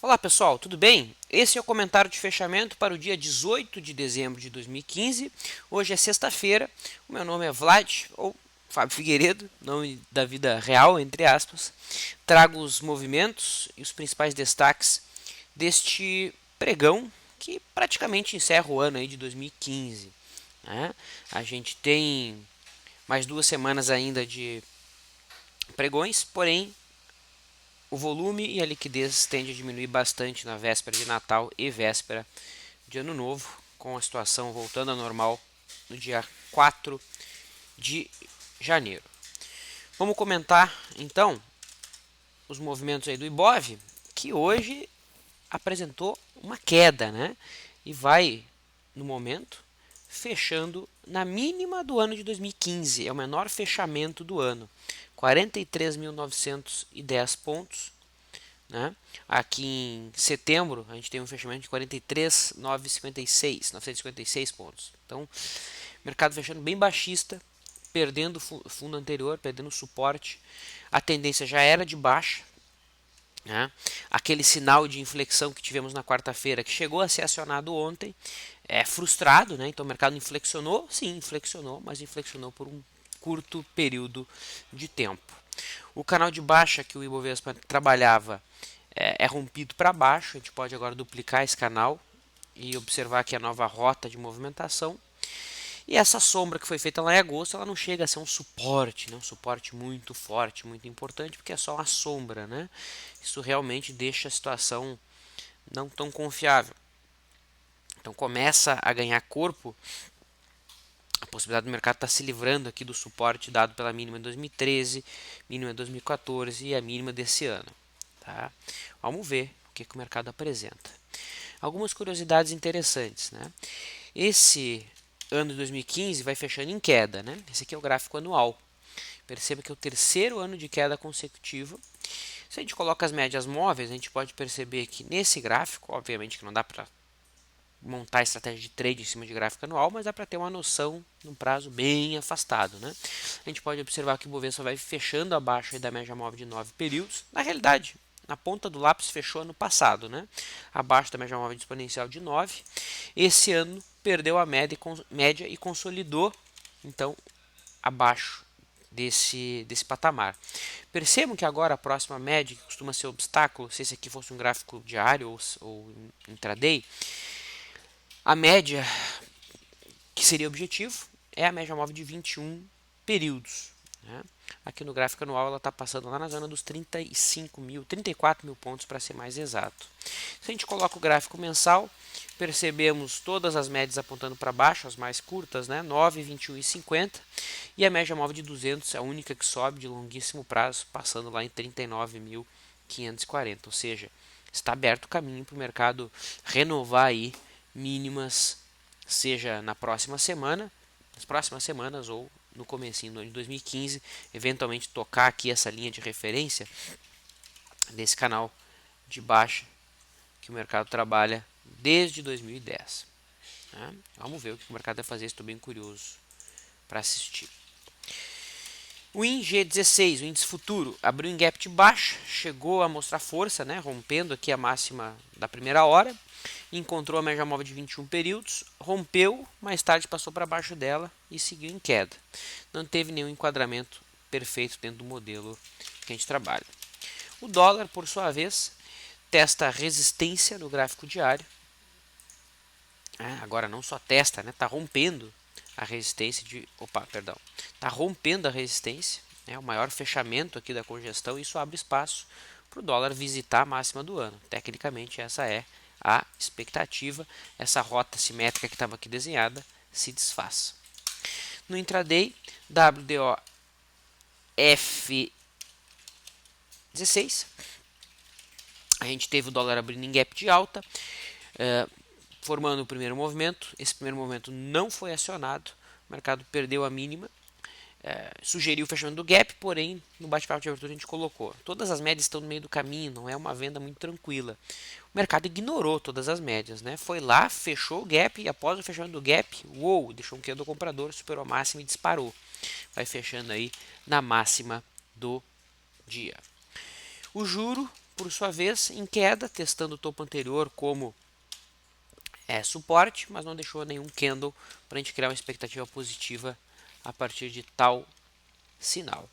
Olá pessoal, tudo bem? Esse é o comentário de fechamento para o dia 18 de dezembro de 2015. Hoje é sexta-feira. O meu nome é Vlad, ou Fábio Figueiredo, nome da vida real, entre aspas. Trago os movimentos e os principais destaques deste pregão que praticamente encerra o ano aí de 2015. Né? A gente tem mais 2 semanas ainda de pregões, porém o volume e a liquidez tende a diminuir bastante na véspera de Natal e véspera de Ano Novo, com a situação voltando ao normal no dia 4 de janeiro. Vamos comentar então os movimentos aí do Ibov, que hoje apresentou uma queda, né? E vai, no momento, fechando na mínima do ano de 2015. É o menor fechamento do ano. 43.910 pontos. Né? Aqui em setembro a gente tem um fechamento de 43.956 pontos. Então, mercado fechando bem baixista, perdendo fundo anterior, perdendo suporte. A tendência já era de baixa. Né? Aquele sinal de inflexão que tivemos na quarta-feira, que chegou a ser acionado ontem, é frustrado, né? Então o mercado inflexionou, sim, inflexionou, mas inflexionou por um curto período de tempo. O canal de baixa que o Ibovespa trabalhava é rompido para baixo. A gente pode agora duplicar esse canal e observar aqui a nova rota de movimentação. E essa sombra que foi feita lá em agosto, ela não chega a ser um suporte, né? Um suporte muito forte, muito importante, porque é só uma sombra, né? Isso realmente deixa a situação não tão confiável. Então começa a ganhar corpo a possibilidade do mercado estar se livrando aqui do suporte dado pela mínima de 2013, mínima de 2014 e a mínima desse ano. Tá? Vamos ver o que o mercado apresenta. Algumas curiosidades interessantes. Né? Esse ano de 2015 vai fechando em queda. Né? Esse aqui é o gráfico anual. Perceba que é o terceiro ano de queda consecutiva. Se a gente coloca as médias móveis, a gente pode perceber que nesse gráfico, obviamente que não dá para montar estratégia de trade em cima de gráfico anual, mas dá para ter uma noção num prazo bem afastado. Né? A gente pode observar que o Bovespa vai fechando abaixo da média móvel de 9 períodos. Na realidade, na ponta do lápis fechou ano passado, né? Abaixo da média móvel de exponencial de 9. Esse ano perdeu a média e consolidou, então, abaixo desse patamar. Percebam que agora a próxima média, que costuma ser obstáculo, se esse aqui fosse um gráfico diário ou intraday, a média que seria objetivo é a média móvel de 21 períodos. Né? Aqui no gráfico anual ela está passando lá na zona dos 34 mil pontos para ser mais exato. Se a gente coloca o gráfico mensal, percebemos todas as médias apontando para baixo, as mais curtas, né? 9, 21 e 50, e a média móvel de 200 é a única que sobe de longuíssimo prazo, passando lá em 39.540, ou seja, está aberto o caminho para o mercado renovar aí mínimas, seja na próxima semana, nas próximas semanas ou no comecinho do ano de 2015, eventualmente tocar aqui essa linha de referência desse canal de baixa que o mercado trabalha desde 2010. Né? Vamos ver o que o mercado vai fazer, estou bem curioso para assistir. O ING16, o índice futuro, abriu em gap de baixa, chegou a mostrar força, né, rompendo aqui a máxima da primeira hora, encontrou a média móvel de 21 períodos, rompeu, mais tarde passou para baixo dela e seguiu em queda. Não teve nenhum enquadramento perfeito dentro do modelo que a gente trabalha. O dólar, por sua vez, testa resistência no gráfico diário. Agora não só testa, né, está rompendo a resistência de... Opa, perdão. Está rompendo a resistência, né, o maior fechamento aqui da congestão, e isso abre espaço para o dólar visitar a máxima do ano. Tecnicamente, essa é a expectativa. Essa rota simétrica que estava aqui desenhada se desfaz. No intraday, WDOF16, a gente teve o dólar abrindo em gap de alta, formando o primeiro movimento. Esse primeiro movimento não foi acionado, o mercado perdeu a mínima, sugeriu o fechamento do gap, porém no bate-papo de abertura a gente colocou: todas as médias estão no meio do caminho, não é uma venda muito tranquila. O mercado ignorou todas as médias, né? Foi lá, fechou o gap e após o fechamento do gap, deixou um queda do comprador, superou a máxima e disparou. Vai fechando aí na máxima do dia. O juro por sua vez, em queda, testando o topo anterior como suporte, mas não deixou nenhum candle para a gente criar uma expectativa positiva a partir de tal sinal.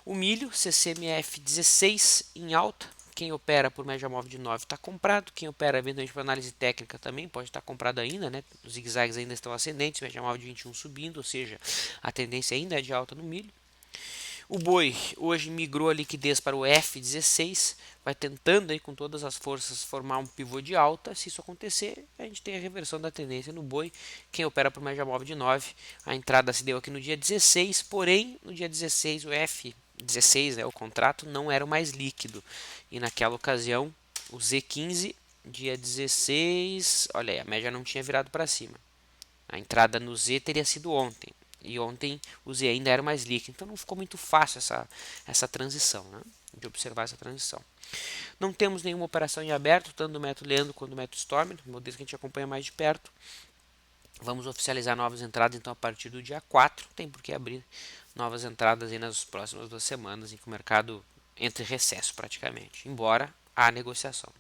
O milho, CCMF 16 em alta. Quem opera por média móvel de 9 está comprado. Quem opera eventualmente por análise técnica também pode estar comprado ainda, né? Os zigue-zagues ainda estão ascendentes, média móvel de 21 subindo, ou seja, a tendência ainda é de alta no milho. O boi hoje migrou a liquidez para o F16, vai tentando aí com todas as forças formar um pivô de alta. Se isso acontecer, a gente tem a reversão da tendência no boi. Quem opera por média móvel de 9, a entrada se deu aqui no dia 16, porém no dia 16 o F16, o contrato não era o mais líquido. E naquela ocasião o Z15, dia 16, olha aí, a média não tinha virado para cima. A entrada no Z teria sido ontem. E ontem o Z ainda era mais líquido. Então não ficou muito fácil essa transição, né? De observar essa transição. Não temos nenhuma operação em aberto, tanto do método Leandro quanto do método Storm, modelos que a gente acompanha mais de perto. Vamos oficializar novas entradas então a partir do dia 4. Tem por que abrir novas entradas aí nas próximas 2 semanas, em que o mercado entra em recesso praticamente, embora há negociação.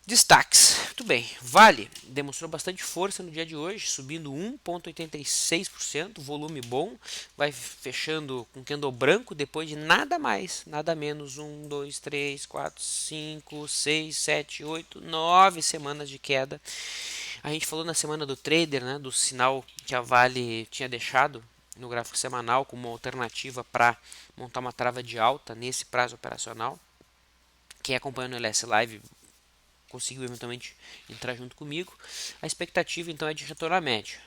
Destaques. Muito bem. Vale demonstrou bastante força no dia de hoje, subindo 1,86%, volume bom, vai fechando com candle branco depois de nada mais, nada menos 1, 2, 3, 4, 5, 6, 7, 8, 9 semanas de queda. A gente falou na semana do trader, né, do sinal que a Vale tinha deixado no gráfico semanal como uma alternativa para montar uma trava de alta nesse prazo operacional. Quem acompanha no LS Live conseguiu eventualmente entrar junto comigo. A expectativa então é de retorno à média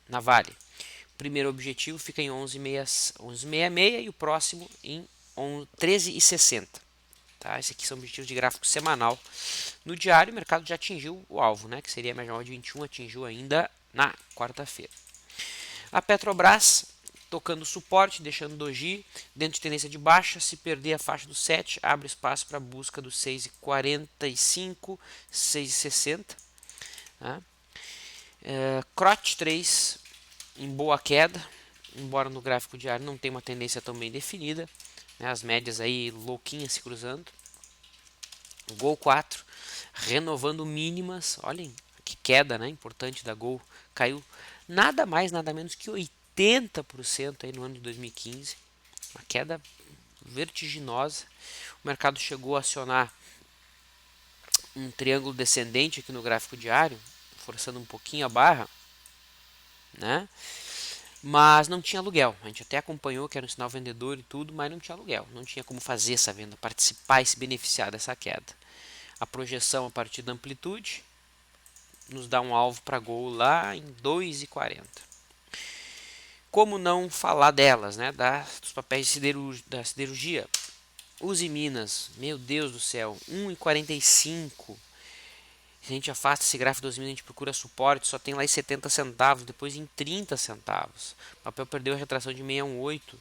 na Vale. O primeiro objetivo fica em 11,66 e o próximo em 13,60. Tá? Esses aqui são objetivos de gráfico semanal. No diário o mercado já atingiu o alvo, né, que seria a média móvel de 21, atingiu ainda na quarta-feira. A Petrobras tocando suporte, deixando doji dentro de tendência de baixa. Se perder a faixa do 7, abre espaço para a busca dos 6,45, 6,60. Tá? CROT 3 em boa queda, embora no gráfico diário não tenha uma tendência tão bem definida, né? As médias aí louquinhas se cruzando. Gol 4 renovando mínimas, olhem que queda, né, importante da Gol, caiu nada mais nada menos que 80% aí no ano de 2015, uma queda vertiginosa. O mercado chegou a acionar um triângulo descendente aqui no gráfico diário, forçando um pouquinho a barra, né? Mas não tinha aluguel. A gente até acompanhou que era um sinal vendedor e tudo, mas não tinha aluguel. Não tinha como fazer essa venda, participar e se beneficiar dessa queda. A projeção a partir da amplitude nos dá um alvo para Gol lá em 2,40. Como não falar delas, né? Dos papéis da siderurgia. Uzi Minas, meu Deus do céu, 1,45. Se a gente afasta esse gráfico 2000, a gente procura suporte, só tem lá em 70 centavos, depois em 30 centavos. O papel perdeu a retração de 618.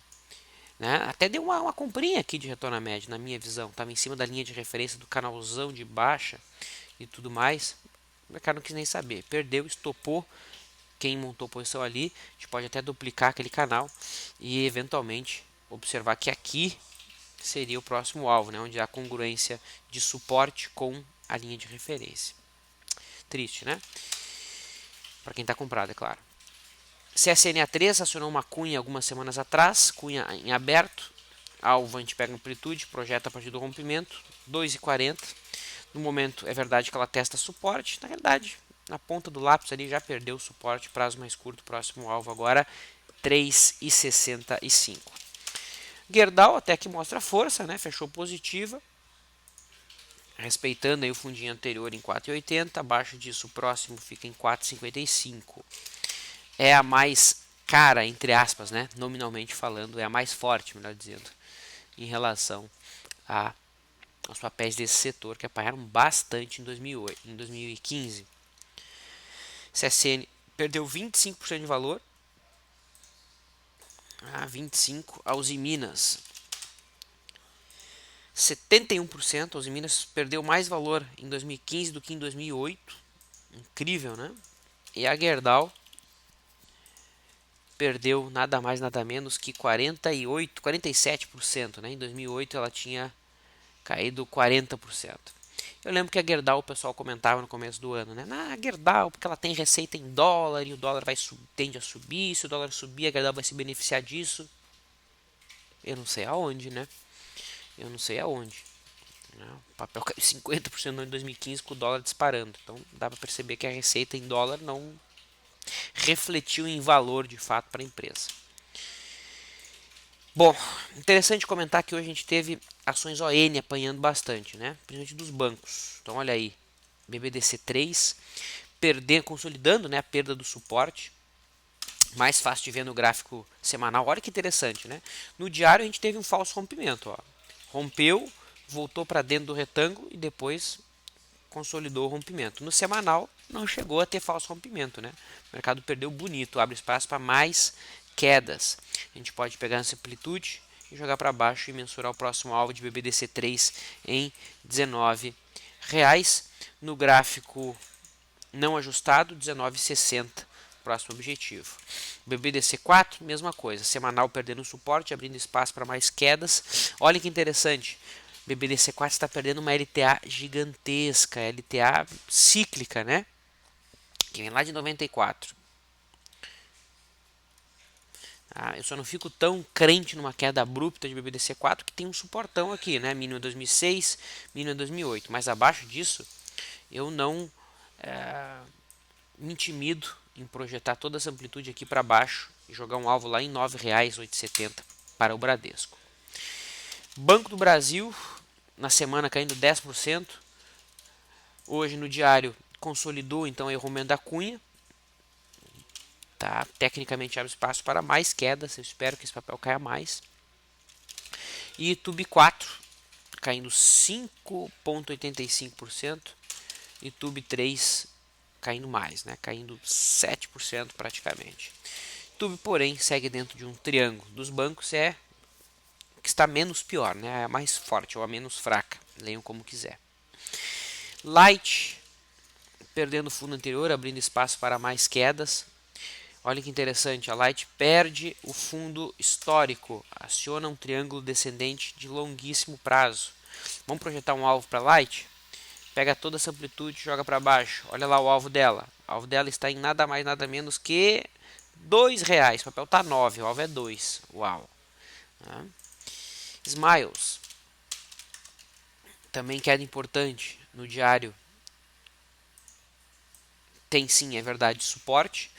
Né? Até deu uma comprinha aqui de retorno à média, na minha visão. Estava em cima da linha de referência do canalzão de baixa e tudo mais. O mercado não quis nem saber. Perdeu, estopou. Quem montou posição ali, a gente pode até duplicar aquele canal e eventualmente observar que aqui seria o próximo alvo, né? Onde há congruência de suporte com a linha de referência. Triste, né? Para quem está comprado, é claro. CSNA3 acionou uma cunha algumas semanas atrás, cunha em aberto. Alvo, a gente pega amplitude, projeta a partir do rompimento, 2,40. No momento, é verdade que ela testa suporte. Na realidade, na ponta do lápis ali já perdeu o suporte, prazo mais curto, próximo alvo agora, 3,65. Gerdau até que mostra força, né? Fechou positiva, respeitando aí o fundinho anterior em 4,80, abaixo disso o próximo fica em 4,55. É a mais cara, entre aspas, né? Nominalmente falando, é a mais forte, melhor dizendo, em relação aos papéis desse setor que apanharam bastante em 2015. CSN perdeu 25% de valor, 25%. A Uzi Minas 71%. A Uzi Minas perdeu mais valor em 2015 do que em 2008, incrível, né? E a Gerdau perdeu nada mais nada menos que 47%, né? Em 2008 ela tinha caído 40%. Eu lembro que a Gerdau o pessoal comentava no começo do ano, né? A Gerdau, porque ela tem receita em dólar e o dólar tende a subir. Se o dólar subir, a Gerdau vai se beneficiar disso. Eu não sei aonde, né? Eu não sei aonde. O papel caiu 50% no ano de 2015 com o dólar disparando. Então dá para perceber que a receita em dólar não refletiu em valor de fato para a empresa. Bom, interessante comentar que hoje a gente teve ações ON apanhando bastante, né? Principalmente dos bancos. Então olha aí, BBDC3 consolidando, né, a perda do suporte. Mais fácil de ver no gráfico semanal. Olha que interessante, né? No diário a gente teve um falso rompimento, ó. Rompeu, voltou para dentro do retângulo e depois consolidou o rompimento. No semanal não chegou a ter falso rompimento, né? O mercado perdeu bonito, abre espaço para mais quedas. A gente pode pegar essa amplitude e jogar para baixo e mensurar o próximo alvo de BBDC3 em R$19. No gráfico não ajustado, 19,60. Próximo objetivo. BBDC4, mesma coisa. Semanal perdendo suporte, abrindo espaço para mais quedas. Olha que interessante. BBDC4 está perdendo uma LTA gigantesca, LTA cíclica, né? Que vem lá de 94. Eu só não fico tão crente numa queda abrupta de BBDC4 que tem um suportão aqui, né? Mínimo 2006, mínimo 2008. Mas abaixo disso, eu não me intimido em projetar toda essa amplitude aqui para baixo e jogar um alvo lá em R$ 9,870 para o Bradesco. Banco do Brasil, na semana caindo 10%. Hoje no diário consolidou então o rompimento da cunha. Tá? Tecnicamente abre espaço para mais quedas. Eu espero que esse papel caia mais. E Tube 4 caindo 5,85%. E Tube 3 caindo mais, né? Caindo 7% praticamente. Tube, porém, segue dentro de um triângulo dos bancos, é que está menos pior, né? É a mais forte ou a menos fraca. Leiam como quiser. Light perdendo o fundo anterior, abrindo espaço para mais quedas. Olha que interessante, a Light perde o fundo histórico, aciona um triângulo descendente de longuíssimo prazo. Vamos projetar um alvo para Light? Pega toda essa amplitude e joga para baixo. Olha lá o alvo dela. O alvo dela está em nada mais, nada menos que R$2. O papel está 9, o alvo é 2. Uau. Smiles. Também queda importante no diário. Tem sim, é verdade, suporte.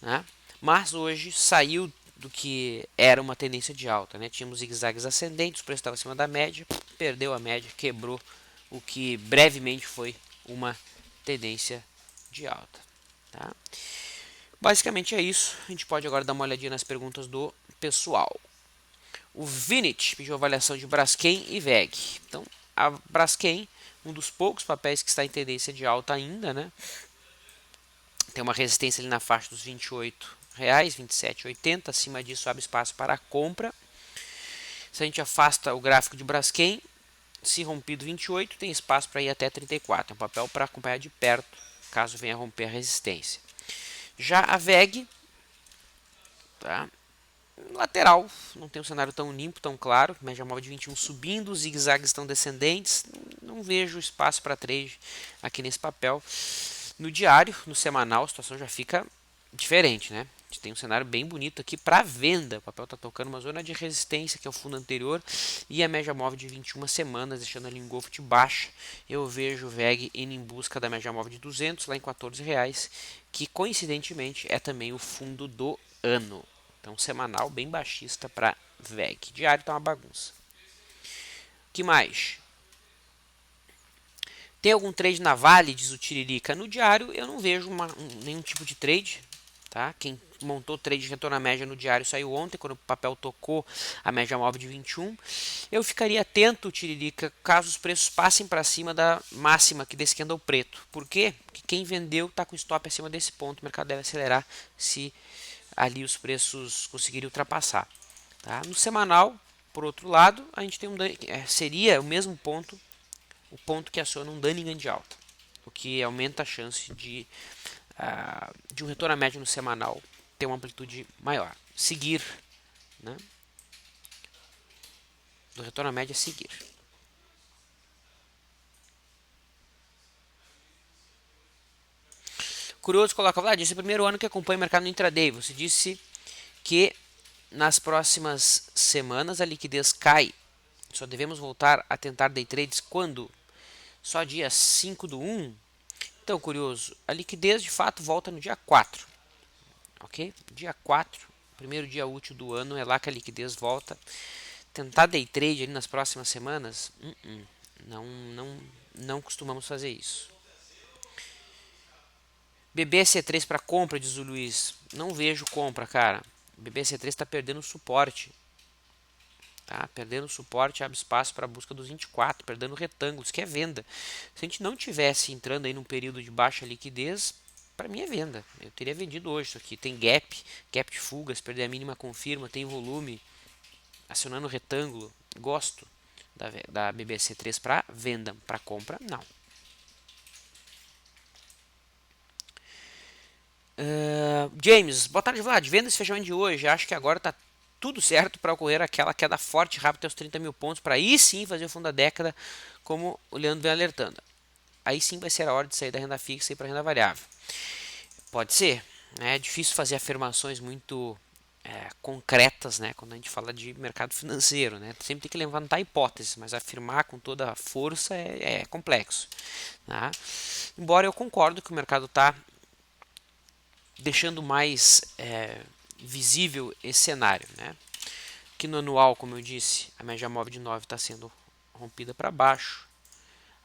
Né? Mas hoje saiu do que era uma tendência de alta. Né? Tínhamos zigue-zagues ascendentes, o preço estava acima da média, perdeu a média, quebrou o que brevemente foi uma tendência de alta. Tá? Basicamente é isso. A gente pode agora dar uma olhadinha nas perguntas do pessoal. O Vinit pediu avaliação de Braskem e VEG. Então, a Braskem, um dos poucos papéis que está em tendência de alta ainda, né? Tem uma resistência ali na faixa dos R$28, R$27,80. Acima disso, abre espaço para a compra. Se a gente afasta o gráfico de Braskem, se rompido 28, tem espaço para ir até 34. É um papel para acompanhar de perto, caso venha romper a resistência. Já a VEG, tá? Lateral, não tem um cenário tão limpo, tão claro. Média móvel de 21 subindo, os zigue-zagues estão descendentes. Não vejo espaço para trade aqui nesse papel. No diário, no semanal, a situação já fica diferente, né? A gente tem um cenário bem bonito aqui para venda. O papel está tocando uma zona de resistência, que é o fundo anterior, e a média móvel de 21 semanas, deixando ali em golfo baixa. Eu vejo o VEG indo em busca da média móvel de 200, lá em R$14, que coincidentemente é também o fundo do ano. Então, semanal bem baixista para VEG. Diário tá uma bagunça. Que mais? Tem algum trade na Vale, diz o Tiririca? No diário eu não vejo nenhum tipo de trade. Tá? Quem montou trade de retorno à média no diário saiu ontem, quando o papel tocou a média móvel de 21. Eu ficaria atento, Tiririca, caso os preços passem para cima da máxima aqui desse candle preto. Por quê? Porque quem vendeu está com stop acima desse ponto. O mercado deve acelerar se ali os preços conseguirem ultrapassar. Tá? No semanal, por outro lado, a gente tem seria o mesmo ponto, o ponto que aciona um Dunning de alta, o que aumenta a chance de um retorno à média no semanal ter uma amplitude maior. Seguir, né? Do retorno à média seguir. Curioso coloca, Vlad, esse é o primeiro ano que acompanha o mercado no intraday. Você disse que nas próximas semanas a liquidez cai. Só devemos voltar a tentar day trades quando? Só dia 5 do 1? Então, curioso, a liquidez de fato volta no dia 4, ok? Dia 4, primeiro dia útil do ano, é lá que a liquidez volta. Tentar day trade ali nas próximas semanas? Não, não, não costumamos fazer isso. BBC3 para compra, diz o Luiz. Não vejo compra, cara. BBC3 está perdendo suporte. Tá? Perdendo suporte, abre espaço para a busca dos 24, perdendo retângulos, que é venda. Se a gente não tivesse entrando aí num período de baixa liquidez, para mim é venda. Eu teria vendido hoje isso aqui. Tem gap de fugas, perder a mínima confirma, tem volume, acionando retângulo. Gosto da BBC3 para venda, para compra, não. James, boa tarde, Vlad. Venda esse fechamento de hoje. Acho que agora está tudo certo para ocorrer aquela queda forte e rápida até os 30 mil pontos, para aí sim fazer o fundo da década, como o Leandro vem alertando. Aí sim vai ser a hora de sair da renda fixa e ir para a renda variável. Pode ser, né? É difícil fazer afirmações muito concretas, né? Quando a gente fala de mercado financeiro, né? Sempre tem que levantar hipóteses, mas afirmar com toda a força é complexo. Tá? Embora eu concordo que o mercado está deixando mais visível esse cenário, né? Aqui no anual, como eu disse, a média móvel de 9 está sendo rompida para baixo.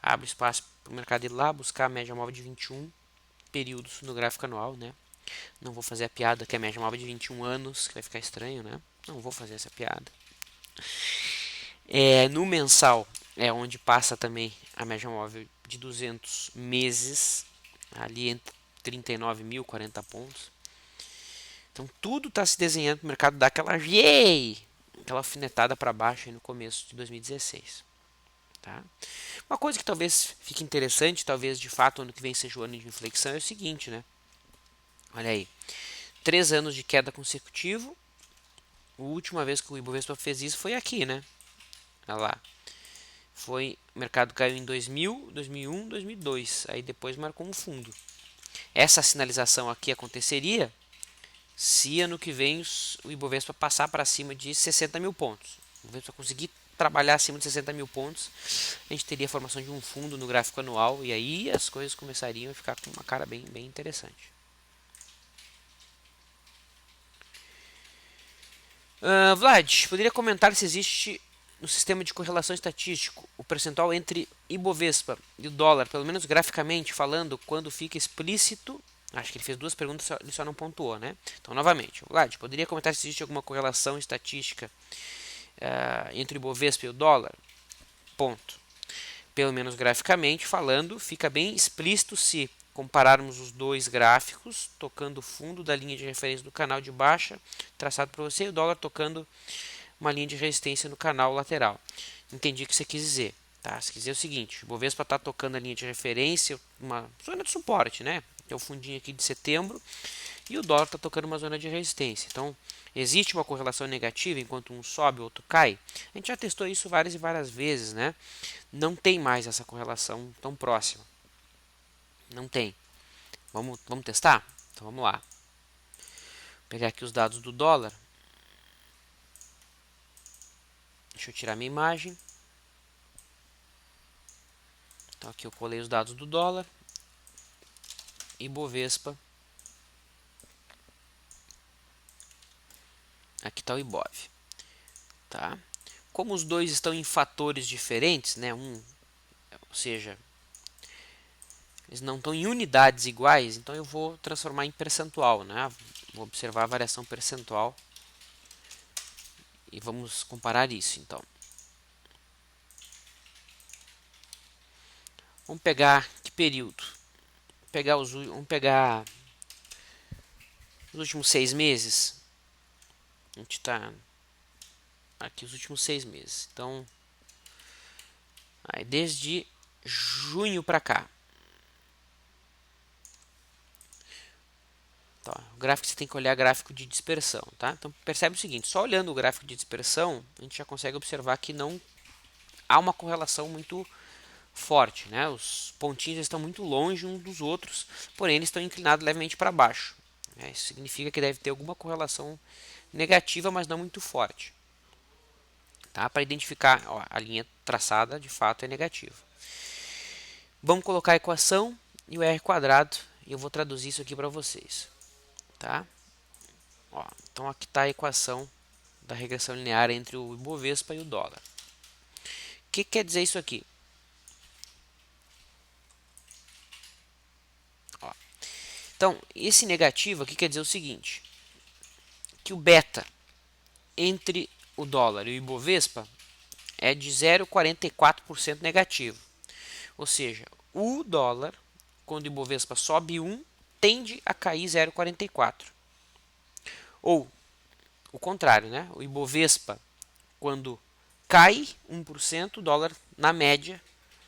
Abre espaço para o mercado ir lá buscar a média móvel de 21 períodos no gráfico anual, né? Não vou fazer a piada que é a média móvel de 21 anos, que vai ficar estranho, né? Não vou fazer essa piada. No mensal é onde passa também a média móvel de 200 meses, ali entre 39 mil e 40 pontos. Então tudo está se desenhando para o mercado dar aquela aquela alfinetada para baixo aí no começo de 2016. Tá? Uma coisa que talvez fique interessante, talvez de fato ano que vem seja o ano de inflexão, é o seguinte, né? Olha aí, 3 anos de queda consecutivo. A última vez que o Ibovespa fez isso foi aqui, né? Olha lá. O mercado caiu em 2000, 2001, 2002. Aí depois marcou um fundo. Essa sinalização aqui aconteceria se ano que vem o Ibovespa passar para cima de 60 mil pontos. O Ibovespa conseguir trabalhar acima de 60 mil pontos, a gente teria a formação de um fundo no gráfico anual e aí as coisas começariam a ficar com uma cara bem interessante. Vlad, poderia comentar se existe no sistema de correlação estatístico o percentual entre Ibovespa e o dólar, pelo menos graficamente falando, quando fica explícito. Acho que ele fez duas perguntas, ele só não pontuou, né? Então, novamente, Vlad, poderia comentar se existe alguma correlação estatística entre o Ibovespa e o dólar? Ponto. Pelo menos graficamente falando, fica bem explícito se compararmos os dois gráficos, tocando o fundo da linha de referência do canal de baixa, traçado por você, e o dólar tocando uma linha de resistência no canal lateral. Entendi o que você quis dizer. Tá? Você quis dizer o seguinte, o Bovespa está tocando a linha de referência, uma zona de suporte, né? É o fundinho aqui de setembro, e o dólar está tocando uma zona de resistência. Então, existe uma correlação negativa enquanto um sobe, o outro cai? A gente já testou isso várias e várias vezes, né? Não tem mais essa correlação tão próxima. Não tem. Vamos testar? Então vamos lá. Vou pegar aqui os dados do dólar. Deixa eu tirar minha imagem. Então aqui eu colei os dados do dólar. Ibovespa. Aqui está o Ibov. Tá? Como os dois estão em fatores diferentes, né? Ou seja, eles não estão em unidades iguais, então eu vou transformar em percentual, né? Vou observar a variação percentual e vamos comparar isso, então. Vamos pegar que período? Vamos pegar os últimos 6 meses. A gente está aqui os últimos 6 meses. Então, desde junho para cá. Tá, o gráfico você tem que olhar gráfico de dispersão, tá? Então percebe o seguinte, só olhando o gráfico de dispersão, a gente já consegue observar que não há uma correlação muito forte, né? Os pontinhos estão muito longe uns dos outros, porém eles estão inclinados levemente para baixo. Isso significa que deve ter alguma correlação negativa, mas não muito forte. Tá? Para identificar, ó, a linha traçada de fato é negativa. Vamos colocar a equação e o r quadrado e eu vou traduzir isso aqui para vocês. Tá? Ó, então aqui está a equação da regressão linear entre o Ibovespa e o dólar. O que quer dizer isso aqui? Ó, então, esse negativo aqui quer dizer o seguinte, que o beta entre o dólar e o Ibovespa é de 0,44% negativo. Ou seja, o dólar, quando o Ibovespa sobe 1, tende a cair 0,44. Ou o contrário, né? O Ibovespa, quando cai 1%, o dólar, na média,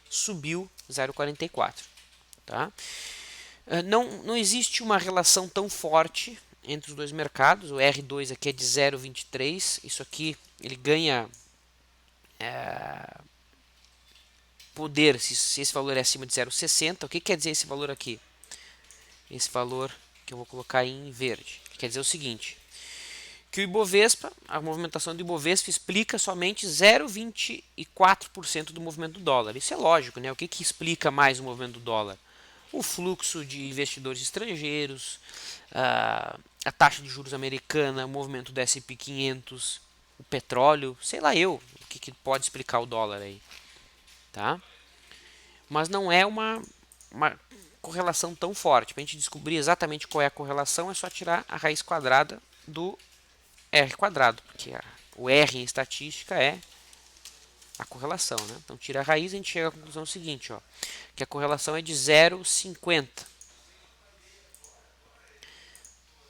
subiu 0,44. Tá? Não existe uma relação tão forte entre os dois mercados. O R2 aqui é de 0,23. Isso aqui ele ganha poder se esse valor é acima de 0,60. O que quer dizer esse valor aqui? Esse valor que eu vou colocar em verde. Quer dizer o seguinte, que o Ibovespa, a movimentação do Ibovespa explica somente 0,24% do movimento do dólar. Isso é lógico, né? O que explica mais o movimento do dólar? O fluxo de investidores estrangeiros, a taxa de juros americana, o movimento do S&P 500, o petróleo, sei lá eu, o que pode explicar o dólar aí, tá? Mas não é uma correlação tão forte. Para a gente descobrir exatamente qual é a correlação, é só tirar a raiz quadrada do R quadrado, porque o R em estatística é a correlação, né? Então tira a raiz e a gente chega à conclusão seguinte, ó, que a correlação é de 0,50.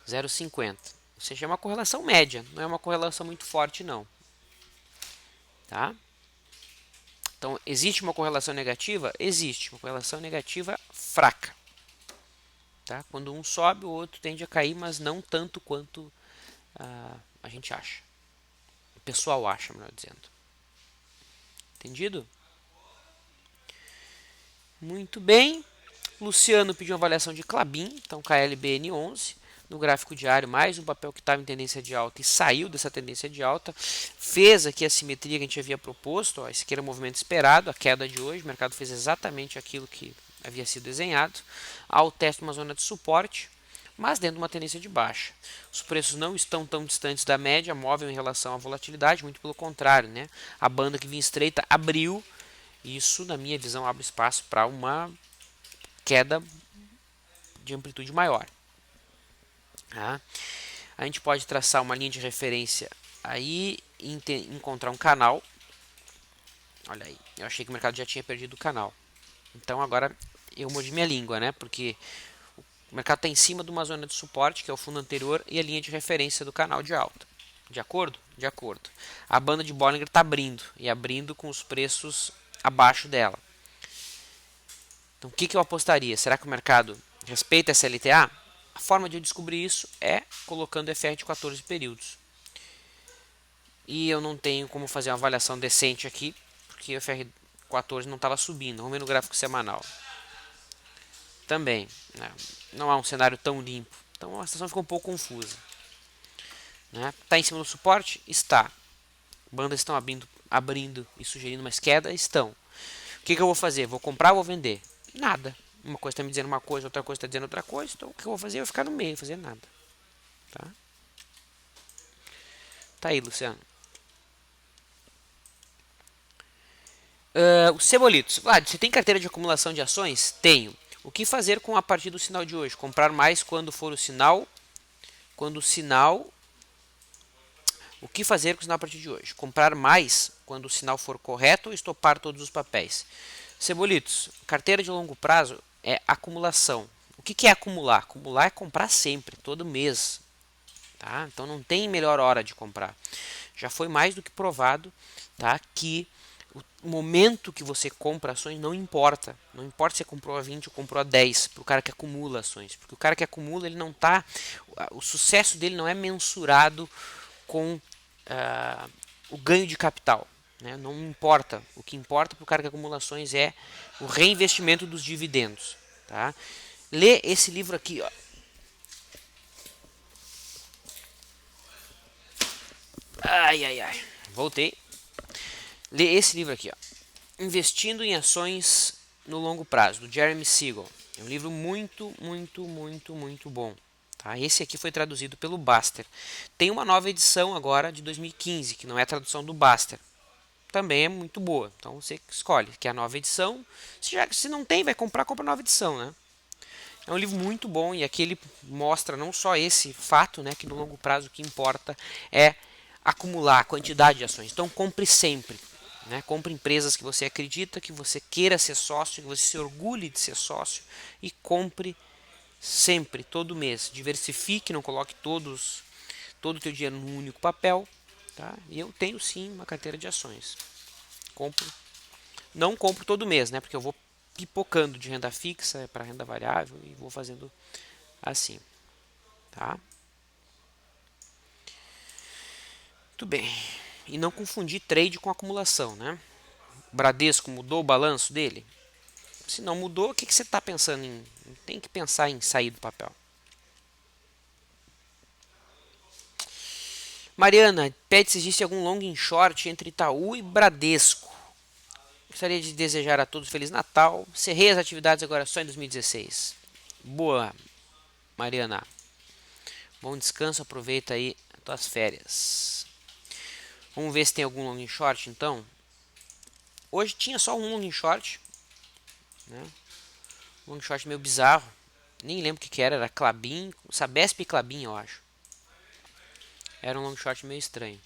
0,50. Ou seja, é uma correlação média, não é uma correlação muito forte não. Tá? Então, existe uma correlação negativa? Existe, uma correlação negativa fraca. Tá? Quando um sobe, o outro tende a cair, mas não tanto quanto a gente acha. O pessoal acha, melhor dizendo. Entendido? Muito bem. Luciano pediu uma avaliação de Klabin, então KLBN11. No gráfico diário, mais um papel que estava em tendência de alta e saiu dessa tendência de alta. Fez aqui a simetria que a gente havia proposto. Ó, esse aqui era o movimento esperado, a queda de hoje. O mercado fez exatamente aquilo que havia sido desenhado. Há o teste de uma zona de suporte, mas dentro de uma tendência de baixa. Os preços não estão tão distantes da média móvel em relação à volatilidade, muito pelo contrário, né? A banda que vinha estreita abriu. Isso, na minha visão, abre espaço para uma queda de amplitude maior. Tá? A gente pode traçar uma linha de referência aí e encontrar um canal. Olha aí, eu achei que o mercado já tinha perdido o canal. Então agora eu mordi minha língua, né? Porque o mercado está em cima de uma zona de suporte, que é o fundo anterior, e a linha de referência do canal de alta. De acordo? De acordo. A banda de Bollinger está abrindo, e abrindo com os preços abaixo dela. Então o que eu apostaria? Será que o mercado respeita essa LTA? A forma de eu descobrir isso é colocando FR de 14 períodos. E eu não tenho como fazer uma avaliação decente aqui, porque o FR 14 não estava subindo. Vamos ver no gráfico semanal. Também, né, não há um cenário tão limpo. Então a situação ficou um pouco confusa. Está em cima do suporte? Está. Bandas estão abrindo e sugerindo mais queda? Estão. O que eu vou fazer? Vou comprar ou vou vender? Nada. Uma coisa está me dizendo uma coisa, outra coisa está dizendo outra coisa. Então o que eu vou fazer? Eu vou ficar no meio, fazer nada. Tá aí, Luciano. Os cebolitos. Vlad, você tem carteira de acumulação de ações? Tenho. O que fazer com a partir do sinal de hoje? Comprar mais quando for o sinal? Quando o sinal... O que fazer com o sinal a partir de hoje? Comprar mais quando o sinal for correto ou estopar todos os papéis? Cebolitos, carteira de longo prazo é acumulação. O que é acumular? Acumular é comprar sempre, todo mês. Tá? Então não tem melhor hora de comprar. Já foi mais do que provado, tá, que o momento que você compra ações não importa. Não importa se você comprou a 20 ou comprou a 10 para o cara que acumula ações. Porque o cara que acumula, ele não tá. O sucesso dele não é mensurado com o ganho de capital. né? Não importa. O que importa para o Carga Acumulações é o reinvestimento dos dividendos. Tá? Lê esse livro aqui. Ó. Ai, ai, ai. Voltei. Lê esse livro aqui. Ó. Investindo em Ações no Longo Prazo, do Jeremy Siegel. É um livro muito, muito, muito, muito bom. Tá? Esse aqui foi traduzido pelo Baster. Tem uma nova edição agora de 2015, que não é a tradução do Baster. Também é muito boa. Então você escolhe, que é a nova edição. Se não tem, vai comprar, compra a nova edição, né? É um livro muito bom e aqui ele mostra não só esse fato, né, que no longo prazo o que importa é acumular a quantidade de ações. Então compre sempre. Né? Compre empresas que você acredita, que você queira ser sócio, que você se orgulhe de ser sócio e compre sempre, todo mês. Diversifique, não coloque todo o teu dinheiro num único papel. Tá? E eu tenho sim uma carteira de ações. Compro, não compro todo mês, né? Porque eu vou pipocando de renda fixa para renda variável e vou fazendo assim, tá? Muito bem. E não confundir trade com acumulação, né? O Bradesco mudou o balanço dele? Se não mudou, o que você está pensando em? Tem que pensar em sair do papel. Mariana, pede se existe algum long em short entre Itaú e Bradesco. Gostaria de desejar a todos Feliz Natal. Cerrei as atividades agora só em 2016. Boa, Mariana. Bom descanso, aproveita aí as tuas férias. Vamos ver se tem algum long short então. Hoje tinha só um long short, né? Um long short meio bizarro. Nem lembro o que era, era Klabin, Sabesp e Klabin, eu acho. Era um long short meio estranho.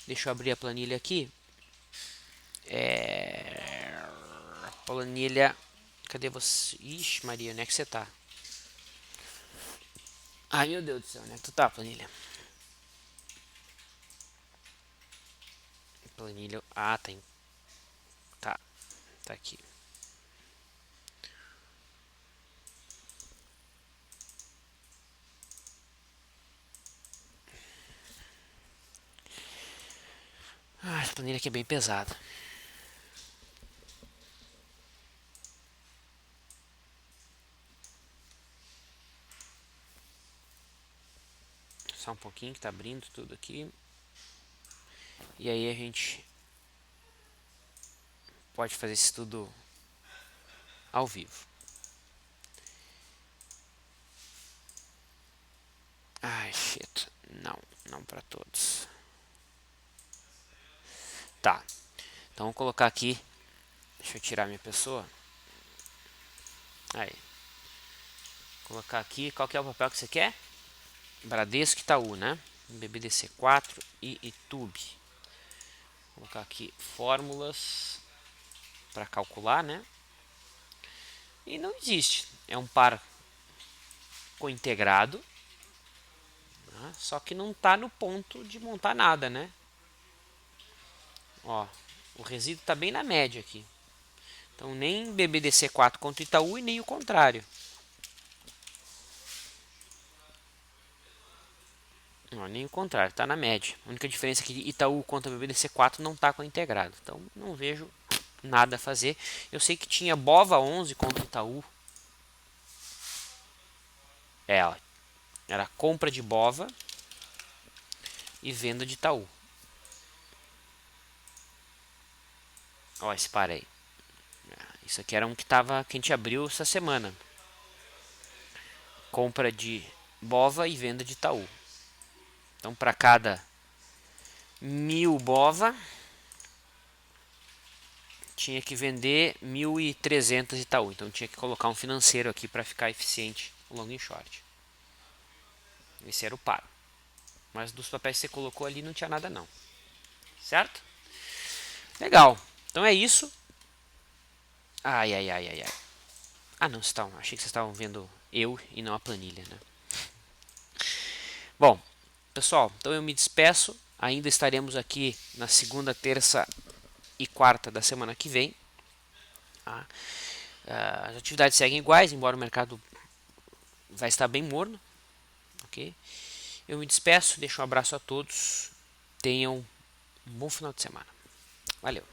Deixa eu abrir a planilha aqui. Planilha. Cadê você? Ixi, Maria, onde é que você tá? Ai, meu Deus do céu, onde é que tu tá, planilha? Planilha. Ah, tem. Tá. Tá aqui. Ah, essa planilha aqui é bem pesada. Só um pouquinho que tá abrindo tudo aqui. E aí a gente pode fazer isso tudo ao vivo. Ai, shit. Não, não para todos. Tá. Então vou colocar aqui. Deixa eu tirar minha pessoa. Aí. Colocar aqui. Qual que é o papel que você quer? Bradesco e Itaú, né? BBDC4 e ITUB. Vou colocar aqui fórmulas para calcular, né? E não existe. É um par cointegrado. Né? Só que não está no ponto de montar nada, né? Ó, o resíduo está bem na média aqui. Então nem BBDC4 contra Itaú e nem o contrário. Não, nem o contrário, está na média. A única diferença é que Itaú contra BBDC4 não está com integrado. Então não vejo nada a fazer. Eu sei que tinha Bova 11 contra Itaú. Ó, era compra de Bova e venda de Itaú. Ó, esse par aí. Isso aqui era um que a gente abriu essa semana. Compra de Bova e venda de Itaú. Então para cada 1.000 Bova tinha que vender 1.300 Itaú. Então tinha que colocar um financeiro aqui para ficar eficiente o long e short. Esse era o par. Mas dos papéis que você colocou ali não tinha nada não. Certo? Legal. Então é isso. Ai, ai, ai, ai, ai. Ah, não, achei que vocês estavam vendo eu e não a planilha, né? Bom, pessoal, então eu me despeço. Ainda estaremos aqui na segunda, terça e quarta da semana que vem. Tá? As atividades seguem iguais, embora o mercado vai estar bem morno. Ok? Eu me despeço, deixo um abraço a todos. Tenham um bom final de semana. Valeu!